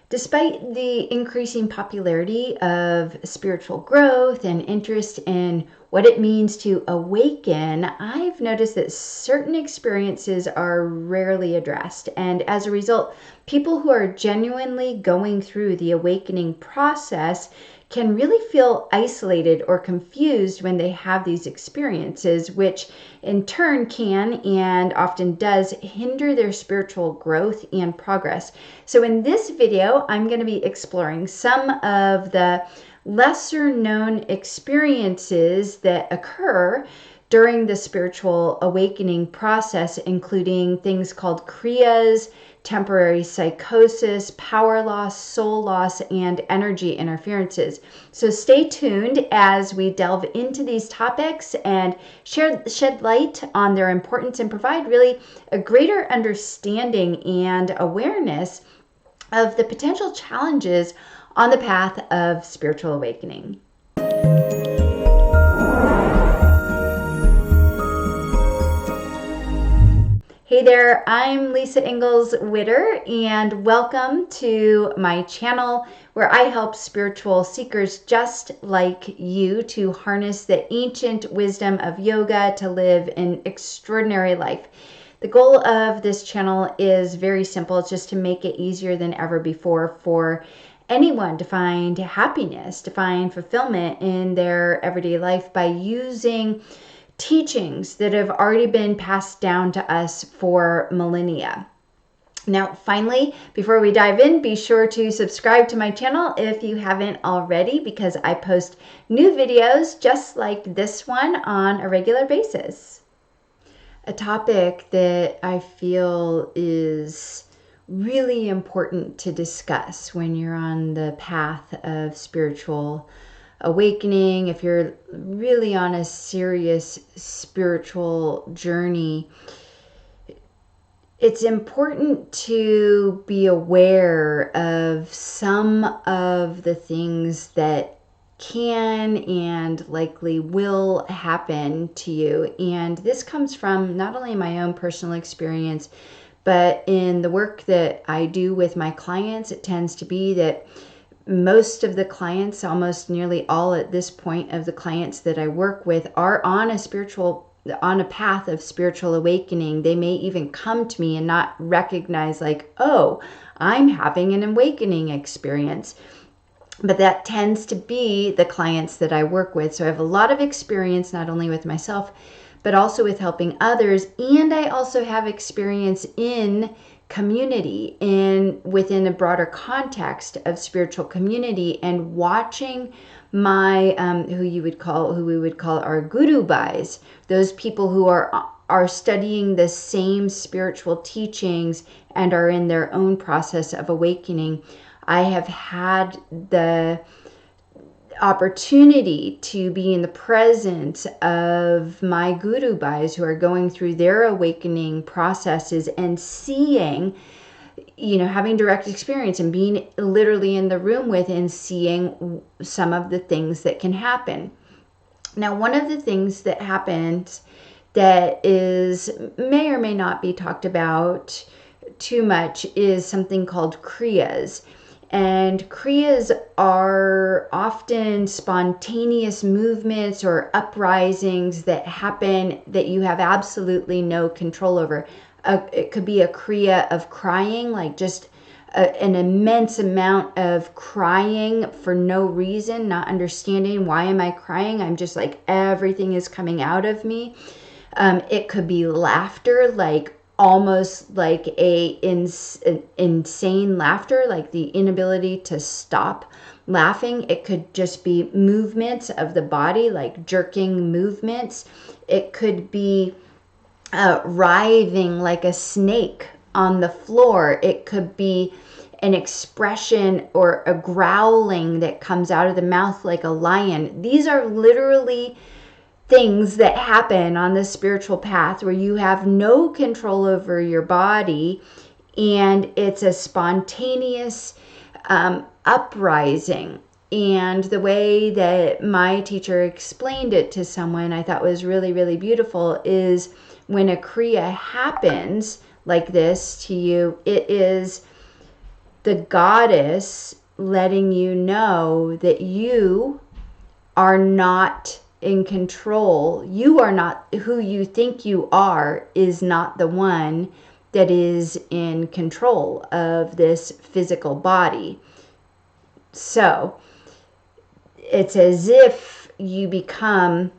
Despite the increasing popularity of spiritual growth and interest in what it means to awaken, I've noticed that certain experiences are rarely addressed. And as a result, people who are genuinely going through the awakening process can really feel isolated or confused when they have these experiences, which in turn can and often does hinder their spiritual growth and progress. So in this video, I'm going to be exploring some of the lesser known experiences that occur during the spiritual awakening process, including things called Kriyas, temporary psychosis, power loss, soul loss, and energy interferences. So stay tuned as we delve into these topics and shed light on their importance and provide really a greater understanding and awareness of the potential challenges on the path of spiritual awakening. Hey there, I'm Lisa Engles Witter, and welcome to my channel where I help spiritual seekers just like you to harness the ancient wisdom of yoga to live an extraordinary life. The goal of this channel is very simple. It's just to make it easier than ever before for anyone to find happiness, to find fulfillment in their everyday life by using teachings that have already been passed down to us for millennia. Now, finally, before we dive in, be sure to subscribe to my channel if you haven't already, because I post new videos just like this one on a regular basis. A topic that I feel is really important to discuss when you're on the path of spiritual awakening, if you're really on a serious spiritual journey, it's important to be aware of some of the things that can and likely will happen to you. And this comes from not only my own personal experience, but in the work that I do with my clients. It tends to be that most of the clients, almost nearly all at this point of the clients that I work with, are on a path of spiritual awakening. They may even come to me and not recognize, like, oh, I'm having an awakening experience. But that tends to be the clients that I work with. So I have a lot of experience, not only with myself, but also with helping others. And I also have experience in community, within a broader context of spiritual community, and watching my who we would call our guru bhais, those people who are studying the same spiritual teachings and are in their own process of awakening. I have had the opportunity to be in the presence of my guru bhais who are going through their awakening processes and seeing, having direct experience and being literally in the room with and seeing some of the things that can happen. Now, one of the things that happens that may or may not be talked about too much is something called Kriyas. And Kriyas are often spontaneous movements or uprisings that happen that you have absolutely no control over. It could be a Kriya of crying, like just an immense amount of crying for no reason, not understanding why am I crying. I'm just like, everything is coming out of me. It could be laughter, like almost like insane laughter, like the inability to stop laughing. It could just be movements of the body, like jerking movements. It could be writhing like a snake on the floor. It could be an expression or a growling that comes out of the mouth like a lion. These are literally things that happen on the spiritual path where you have no control over your body, and it's a spontaneous uprising. And the way that my teacher explained it to someone I thought was really, really beautiful is when a Kriya happens like this to you, it is the goddess letting you know that you are not in control. You are not who you think you are, is not the one that is in control of this physical body. So it's as if you become,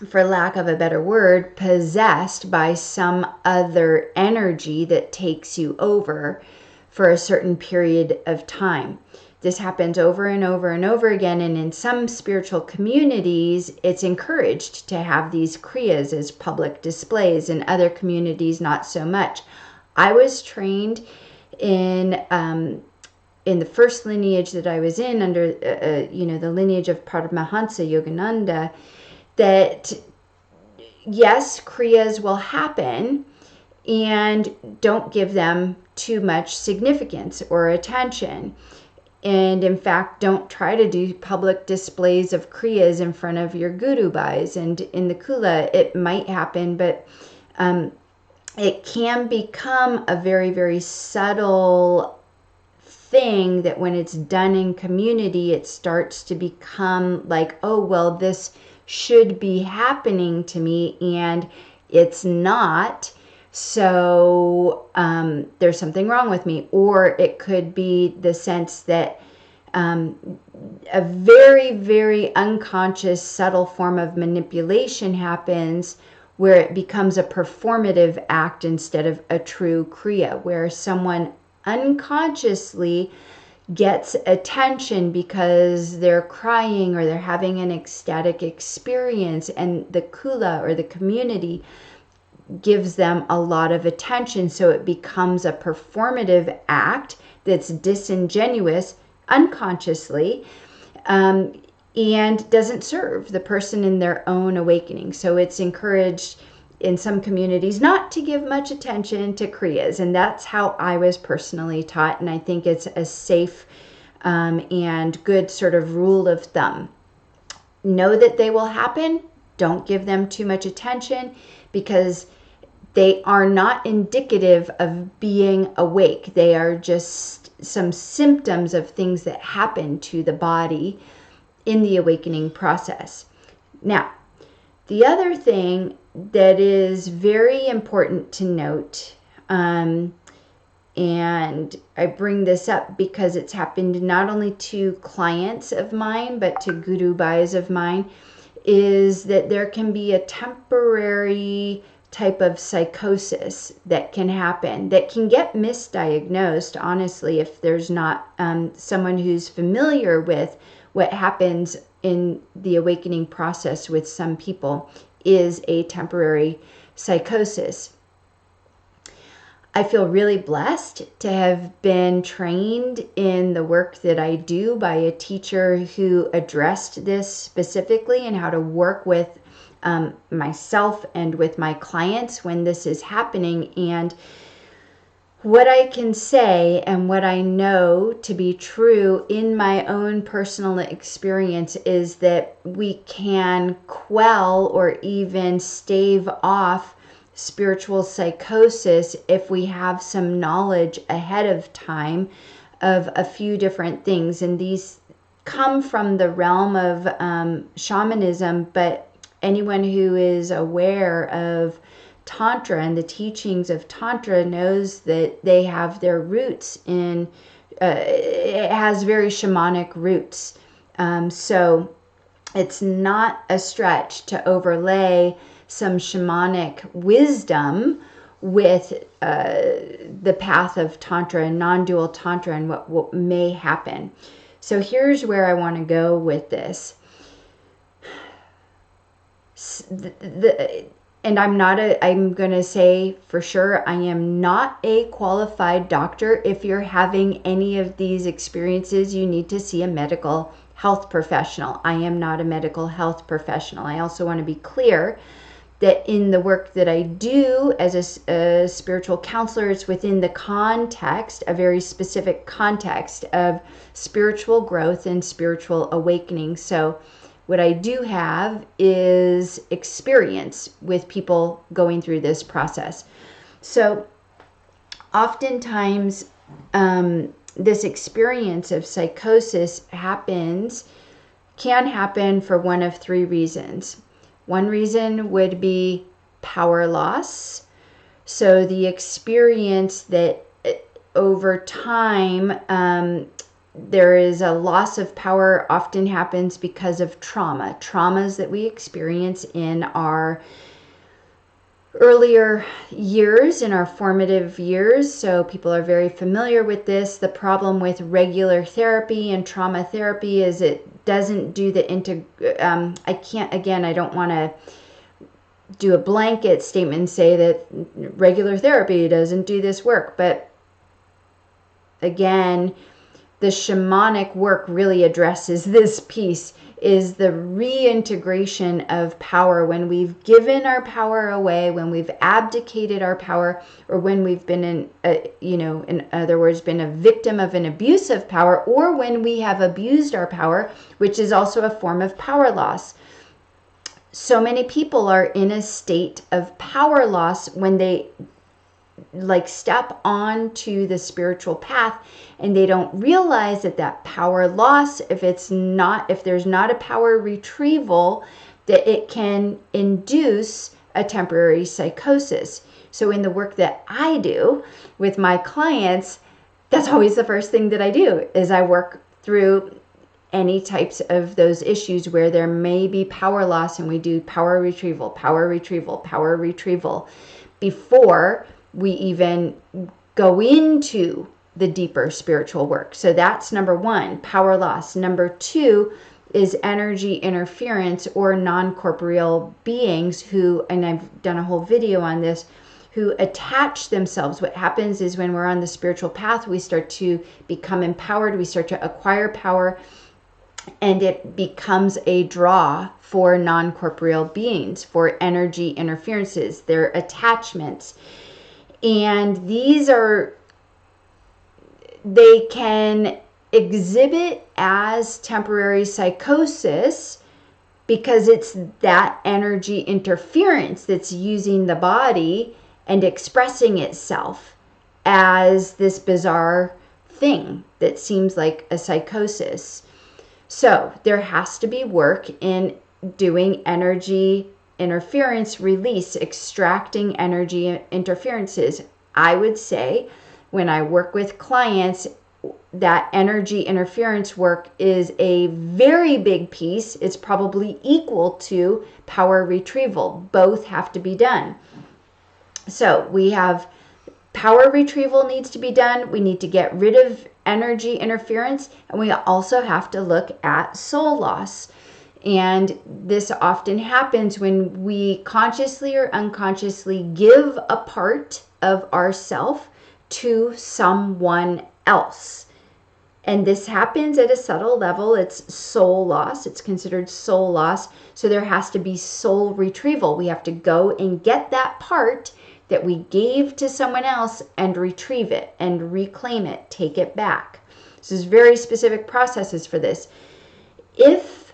for lack of a better word, possessed by some other energy that takes you over for a certain period of time. This happens over and over and over again, and in some spiritual communities, it's encouraged to have these Kriyas as public displays. In other communities, not so much. I was trained in the first lineage that I was in, under the lineage of Paramahansa Yogananda, that yes, Kriyas will happen, and don't give them too much significance or attention. And in fact, don't try to do public displays of Kriyas in front of your gurubhais. And in the Kula, it might happen, but it can become a very, very subtle thing that when it's done in community, it starts to become like, oh, well, this should be happening to me, and it's not. So there's something wrong with me. Or it could be the sense that a very, very unconscious, subtle form of manipulation happens, where it becomes a performative act instead of a true Kriya, where someone unconsciously gets attention because they're crying or they're having an ecstatic experience, and the Kula or the community gives them a lot of attention. So it becomes a performative act that's disingenuous unconsciously, and doesn't serve the person in their own awakening. So it's encouraged in some communities not to give much attention to Kriyas, and that's how I was personally taught, and I think it's a safe and good sort of rule of thumb. Know that they will happen. Don't give them too much attention, because they are not indicative of being awake. They are just some symptoms of things that happen to the body in the awakening process. Now, the other thing that is very important to note, and I bring this up because it's happened not only to clients of mine, but to gurubhais of mine, is that there can be a temporary type of psychosis that can happen, that can get misdiagnosed, honestly, if there's not someone who's familiar with what happens in the awakening process with some people, is a temporary psychosis. I feel really blessed to have been trained in the work that I do by a teacher who addressed this specifically, and how to work with myself and with my clients when this is happening. And what I can say, and what I know to be true in my own personal experience, is that we can quell or even stave off spiritual psychosis if we have some knowledge ahead of time of a few different things. And these come from the realm of shamanism, but anyone who is aware of Tantra and the teachings of Tantra knows that they have their roots in, it has very shamanic roots. So it's not a stretch to overlay some shamanic wisdom with the path of Tantra and non-dual Tantra, and what may happen. So here's where I want to go with this. And I'm going to say for sure, I am not a qualified doctor. If you're having any of these experiences, you need to see a medical health professional. I am not a medical health professional. I also want to be clear that in the work that I do as a spiritual counselor, it's within the context, a very specific context of spiritual growth and spiritual awakening. So what I do have is experience with people going through this process. So oftentimes this experience of psychosis can happen for one of three reasons. One reason would be power loss. So the experience that over time there is a loss of power often happens because of traumas that we experience in our earlier years, in our formative years. So people are very familiar with this. The problem with regular therapy and trauma therapy is it doesn't do the I don't want to do a blanket statement and say that regular therapy doesn't do this work. But again, the shamanic work really addresses this piece, is the reintegration of power. When we've given our power away, when we've abdicated our power, or when we've been in other words, been a victim of an abuse of power, or when we have abused our power, which is also a form of power loss. So many people are in a state of power loss when they step onto the spiritual path, and they don't realize that power loss, if there's not a power retrieval, that it can induce a temporary psychosis. So in the work that I do with my clients, that's always the first thing that I do, is I work through any types of those issues where there may be power loss, and we do power retrieval before we even go into the deeper spiritual work. So that's number one, power loss. Number two is energy interference, or non-corporeal beings who, and I've done a whole video on this, who attach themselves. What happens is when we're on the spiritual path, we start to become empowered, we start to acquire power, and it becomes a draw for non-corporeal beings, for energy interferences, their attachments. And they can exhibit as temporary psychosis because it's that energy interference that's using the body and expressing itself as this bizarre thing that seems like a psychosis. So there has to be work in doing energy interference release, extracting energy interferences. I would say when I work with clients, that energy interference work is a very big piece. It's probably equal to power retrieval. Both have to be done. So we have power retrieval needs to be done. We need to get rid of energy interference, and we also have to look at soul loss. And this often happens when we consciously or unconsciously give a part of ourself to someone else. And this happens at a subtle level. It's soul loss. It's considered soul loss. So there has to be soul retrieval. We have to go and get that part that we gave to someone else and retrieve it and reclaim it, take it back. This is very specific processes for this. If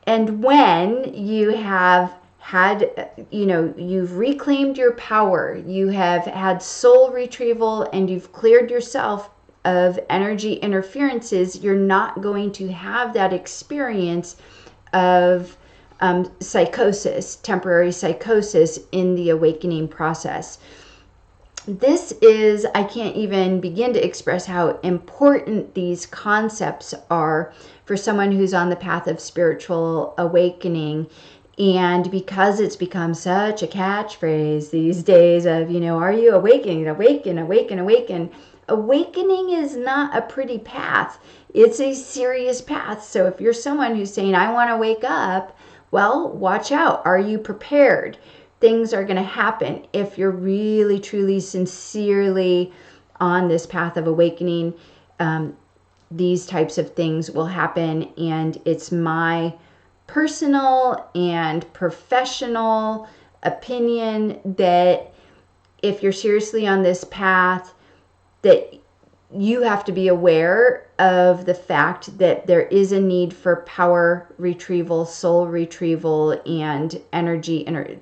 and when you have had, you've reclaimed your power, you have had soul retrieval, and you've cleared yourself of energy interferences, you're not going to have that experience of psychosis, temporary psychosis in the awakening process. This is, I can't even begin to express how important these concepts are for someone who's on the path of spiritual awakening. And because it's become such a catchphrase these days of, are you awakening? Awaken, awaken, awaken. Awakening is not a pretty path. It's a serious path. So if you're someone who's saying, I want to wake up, well, watch out. Are you prepared? Things are going to happen if you're really, truly, sincerely on this path of awakening. These types of things will happen, and it's my personal and professional opinion that if you're seriously on this path, that you have to be aware of the fact that there is a need for power retrieval, soul retrieval, and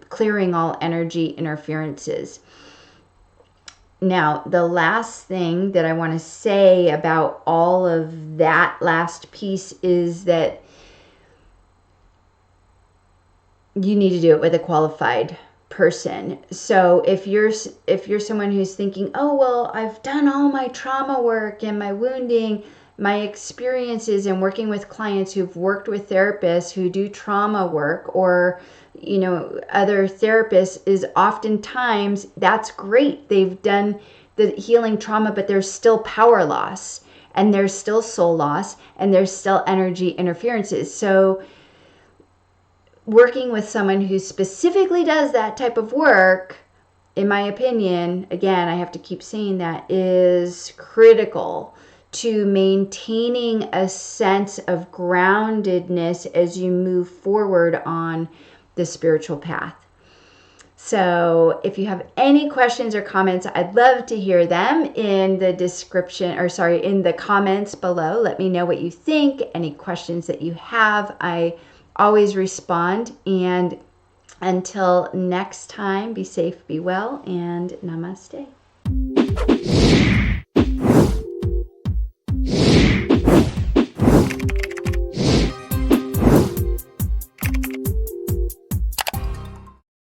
clearing all energy interferences. Now, the last thing that I want to say about all of that last piece is that you need to do it with a qualified person. So if you're someone who's thinking, "Oh, well, I've done all my trauma work and my wounding, my experiences in working with clients who've worked with therapists who do trauma work, or other therapists," is oftentimes that's great. They've done the healing trauma, but there's still power loss, and there's still soul loss, and there's still energy interferences. So working with someone who specifically does that type of work, in my opinion, again, I have to keep saying that, is critical to maintaining a sense of groundedness as you move forward on the spiritual path. So if you have any questions or comments, I'd love to hear them in the in the comments below. Let me know what you think, any questions that you have. I always respond. And until next time, be safe, be well, and namaste.